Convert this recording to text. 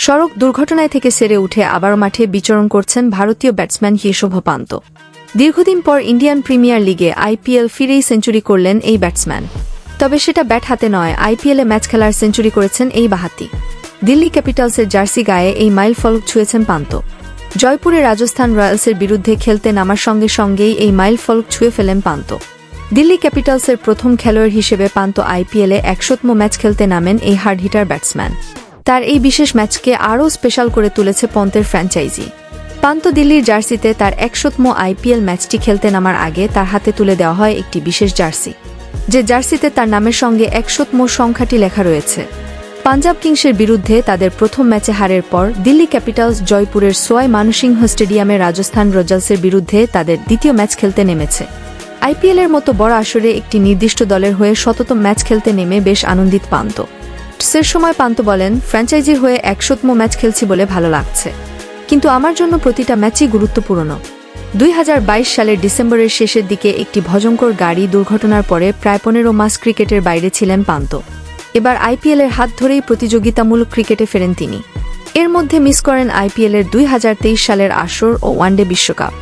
সড়ক দুর্ঘটনায় থেকে সেরে উঠে আবার মাঠে বিচরণ করছেন ভারতীয় ব্যাটসম্যান ঋষভ পান্ত। দীর্ঘদিন পর ইন্ডিয়ান প্রিমিয়ার লিগে আইপিএল ফিরেই সেঞ্চুরি করলেন এই ব্যাটসম্যান। তবে সেটা ব্যাট হাতে নয়, আইপিএলে ম্যাচ খেলার সেঞ্চুরি করেছেন এই বাঁহাতি। দিল্লি ক্যাপিটালসের জার্সি গায়ে এই মাইলফলক ছুঁয়েছেন পান্ত। জয়পুরে রাজস্থান রয়্যালসের বিরুদ্ধে খেলতে নামার সঙ্গে সঙ্গেই এই মাইলফলক ছুঁয়ে ফেলেন পান্ত। দিল্লি ক্যাপিটালসের প্রথম খেলোয়াড় হিসেবে পান্ত আইপিএলে 100তম ম্যাচ খেলতে নামেন এই হার্ড হিটার ব্যাটসম্যান। তার এই বিশেষ ম্যাচকে আরও স্পেশাল করে তুলেছে পন্তের ফ্র্যাঞ্চাইজি। পান্ত দিল্লির জার্সিতে তার 100তম আইপিএল ম্যাচটি খেলতে নামার আগে তার হাতে তুলে দেওয়া হয় একটি বিশেষ জার্সি, যে জার্সিতে তার নামের সঙ্গে 100তম সংখ্যাটি লেখা রয়েছে। পাঞ্জাব কিংসের বিরুদ্ধে তাদের প্রথম ম্যাচে হারের পর দিল্লি ক্যাপিটালস জয়পুরের সোয়াই মানসিংহ স্টেডিয়ামে রাজস্থান রয়্যালসের বিরুদ্ধে তাদের দ্বিতীয় ম্যাচ খেলতে নেমেছে। আইপিএলের মতো বড় আসরে একটি নির্দিষ্ট দলের হয়ে 100তম ম্যাচ খেলতে নেমে বেশ আনন্দিত পান্ত। সে সময় পান্ত বলেন, ফ্র্যাঞ্চাইজির হয়ে 100তম ম্যাচ খেলছি বলে ভালো লাগছে, কিন্তু আমার জন্য প্রতিটা ম্যাচই গুরুত্বপূর্ণ। 2022 সালের ডিসেম্বরের শেষের দিকে একটি ভয়ঙ্কর গাড়ি দুর্ঘটনার পরে প্রায় 15 মাস ক্রিকেটের বাইরে ছিলেন পান্ত। এবার আইপিএলের হাত ধরেই প্রতিযোগিতামূলক ক্রিকেটে ফেরেন তিনি। এর মধ্যে মিস করেন আইপিএলের 2023 সালের আসর ও ওয়ানডে বিশ্বকাপ।